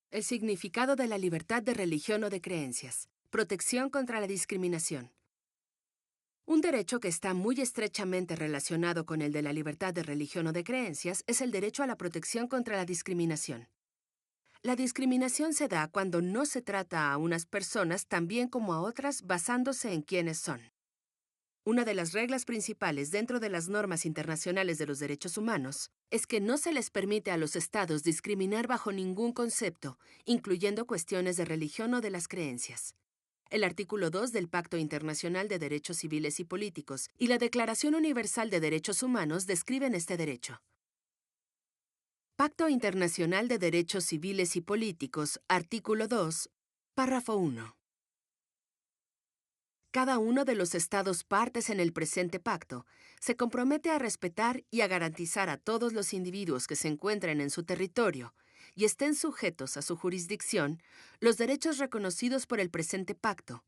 El significado de la libertad de religión o de creencias. Protección contra la discriminación. Un derecho que está muy estrechamente relacionado con el de la libertad de religión o de creencias es el derecho a la protección contra la discriminación. La discriminación se da cuando no se trata a unas personas tan bien como a otras basándose en quiénes son. Una de las reglas principales dentro de las normas internacionales de los derechos humanos es que no se les permite a los estados discriminar bajo ningún concepto, incluyendo cuestiones de religión o de las creencias. El artículo 2 del Pacto Internacional de Derechos Civiles y Políticos y la Declaración Universal de Derechos Humanos describen este derecho. Pacto Internacional de Derechos Civiles y Políticos, artículo 2, párrafo 1. Cada uno de los estados partes en el presente pacto se compromete a respetar y a garantizar a todos los individuos que se encuentren en su territorio y estén sujetos a su jurisdicción los derechos reconocidos por el presente pacto,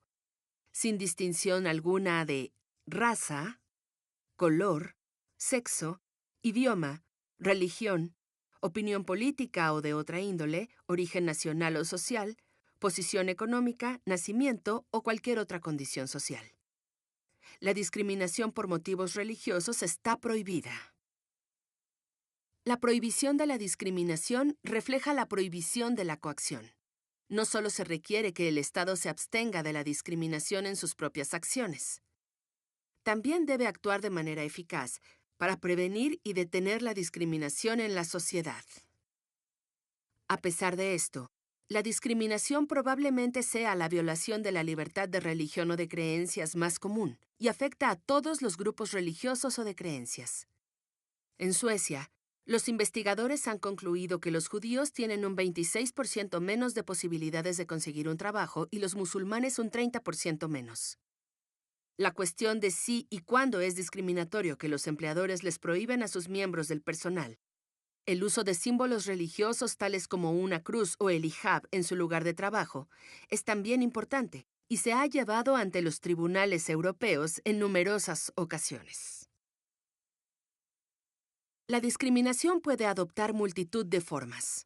sin distinción alguna de raza, color, sexo, idioma, religión, opinión política o de otra índole, origen nacional o social, posición económica, nacimiento o cualquier otra condición social. La discriminación por motivos religiosos está prohibida. La prohibición de la discriminación refleja la prohibición de la coacción. No solo se requiere que el Estado se abstenga de la discriminación en sus propias acciones. También debe actuar de manera eficaz para prevenir y detener la discriminación en la sociedad. A pesar de esto, la discriminación probablemente sea la violación de la libertad de religión o de creencias más común y afecta a todos los grupos religiosos o de creencias. En Suecia, los investigadores han concluido que los judíos tienen un 26% menos de posibilidades de conseguir un trabajo y los musulmanes un 30% menos. La cuestión de si y cuándo es discriminatorio que los empleadores les prohíben a sus miembros del personal el uso de símbolos religiosos tales como una cruz o el hijab en su lugar de trabajo es también importante y se ha llevado ante los tribunales europeos en numerosas ocasiones. La discriminación puede adoptar multitud de formas.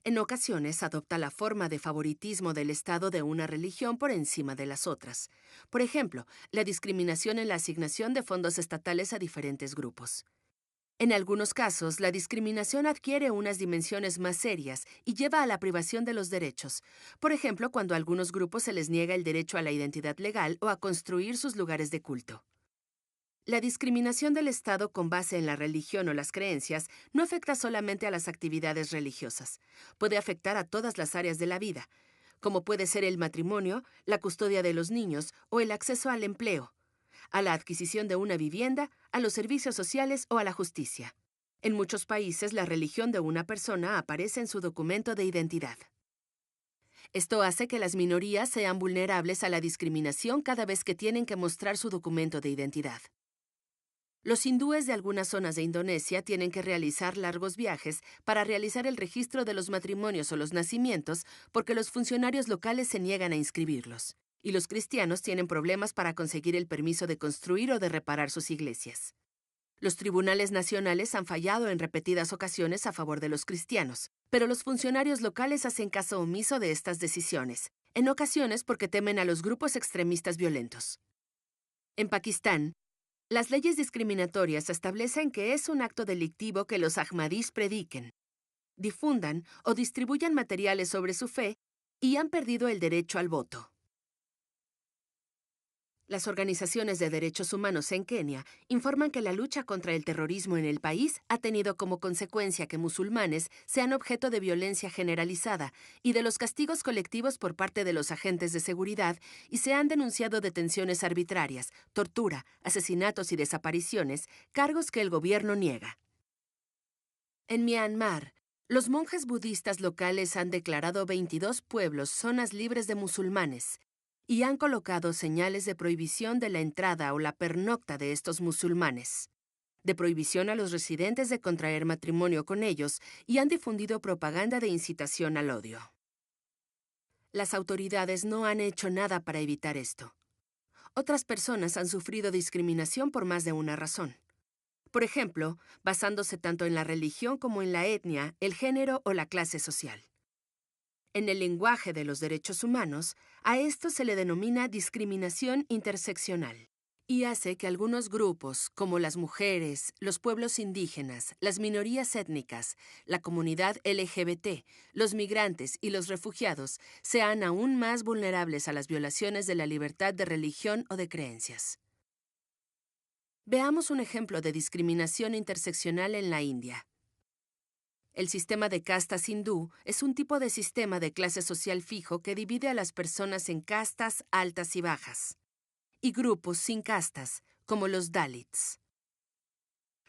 En ocasiones adopta la forma de favoritismo del Estado de una religión por encima de las otras. Por ejemplo, la discriminación en la asignación de fondos estatales a diferentes grupos. En algunos casos, la discriminación adquiere unas dimensiones más serias y lleva a la privación de los derechos. Por ejemplo, cuando a algunos grupos se les niega el derecho a la identidad legal o a construir sus lugares de culto. La discriminación del Estado con base en la religión o las creencias no afecta solamente a las actividades religiosas. Puede afectar a todas las áreas de la vida, como puede ser el matrimonio, la custodia de los niños o el acceso al empleo, a la adquisición de una vivienda, a los servicios sociales o a la justicia. En muchos países, la religión de una persona aparece en su documento de identidad. Esto hace que las minorías sean vulnerables a la discriminación cada vez que tienen que mostrar su documento de identidad. Los hindúes de algunas zonas de Indonesia tienen que realizar largos viajes para realizar el registro de los matrimonios o los nacimientos porque los funcionarios locales se niegan a inscribirlos. Y los cristianos tienen problemas para conseguir el permiso de construir o de reparar sus iglesias. Los tribunales nacionales han fallado en repetidas ocasiones a favor de los cristianos, pero los funcionarios locales hacen caso omiso de estas decisiones, en ocasiones porque temen a los grupos extremistas violentos. En Pakistán, las leyes discriminatorias establecen que es un acto delictivo que los ahmadís prediquen, difundan o distribuyan materiales sobre su fe y han perdido el derecho al voto. Las organizaciones de derechos humanos en Kenia informan que la lucha contra el terrorismo en el país ha tenido como consecuencia que musulmanes sean objeto de violencia generalizada y de los castigos colectivos por parte de los agentes de seguridad y se han denunciado detenciones arbitrarias, tortura, asesinatos y desapariciones, cargos que el gobierno niega. En Myanmar, los monjes budistas locales han declarado 22 pueblos zonas libres de musulmanes y han colocado señales de prohibición de la entrada o la pernocta de estos musulmanes, de prohibición a los residentes de contraer matrimonio con ellos y han difundido propaganda de incitación al odio. Las autoridades no han hecho nada para evitar esto. Otras personas han sufrido discriminación por más de una razón. Por ejemplo, basándose tanto en la religión como en la etnia, el género o la clase social. En el lenguaje de los derechos humanos, a esto se le denomina discriminación interseccional y hace que algunos grupos, como las mujeres, los pueblos indígenas, las minorías étnicas, la comunidad LGBT, los migrantes y los refugiados, sean aún más vulnerables a las violaciones de la libertad de religión o de creencias. Veamos un ejemplo de discriminación interseccional en la India. El sistema de castas hindú es un tipo de sistema de clase social fijo que divide a las personas en castas altas y bajas, y grupos sin castas, como los Dalits.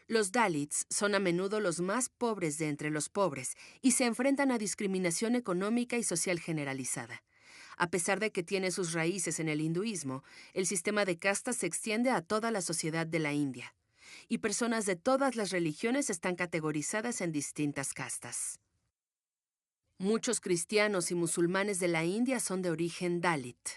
Los Dalits son a menudo los más pobres de entre los pobres y se enfrentan a discriminación económica y social generalizada. A pesar de que tiene sus raíces en el hinduismo, el sistema de castas se extiende a toda la sociedad de la India, y personas de todas las religiones están categorizadas en distintas castas. Muchos cristianos y musulmanes de la India son de origen Dalit.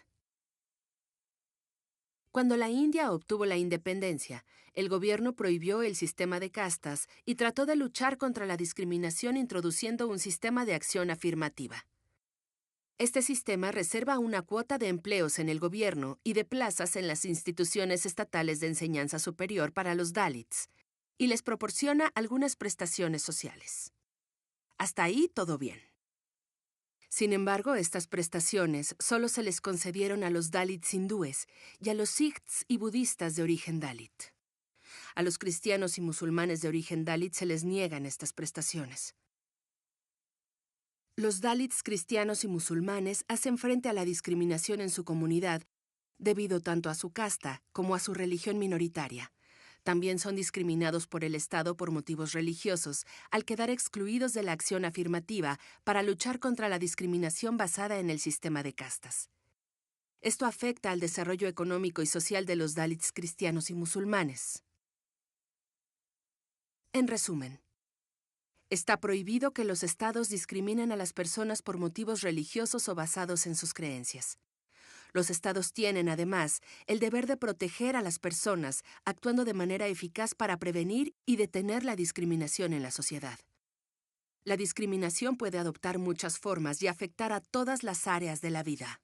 Cuando la India obtuvo la independencia, el gobierno prohibió el sistema de castas y trató de luchar contra la discriminación introduciendo un sistema de acción afirmativa. Este sistema reserva una cuota de empleos en el gobierno y de plazas en las instituciones estatales de enseñanza superior para los Dalits, y les proporciona algunas prestaciones sociales. Hasta ahí todo bien. Sin embargo, estas prestaciones solo se les concedieron a los Dalits hindúes y a los sikhs y budistas de origen Dalit. A los cristianos y musulmanes de origen Dalit se les niegan estas prestaciones. Los Dalits cristianos y musulmanes hacen frente a la discriminación en su comunidad debido tanto a su casta como a su religión minoritaria. También son discriminados por el Estado por motivos religiosos, al quedar excluidos de la acción afirmativa para luchar contra la discriminación basada en el sistema de castas. Esto afecta al desarrollo económico y social de los Dalits cristianos y musulmanes. En resumen, está prohibido que los estados discriminen a las personas por motivos religiosos o basados en sus creencias. Los estados tienen, además, el deber de proteger a las personas, actuando de manera eficaz para prevenir y detener la discriminación en la sociedad. La discriminación puede adoptar muchas formas y afectar a todas las áreas de la vida.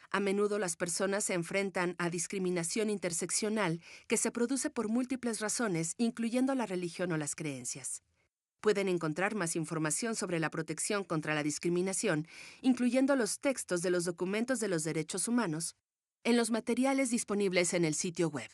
A menudo las personas se enfrentan a discriminación interseccional que se produce por múltiples razones, incluyendo la religión o las creencias. Pueden encontrar más información sobre la protección contra la discriminación, incluyendo los textos de los documentos de los derechos humanos, en los materiales disponibles en el sitio web.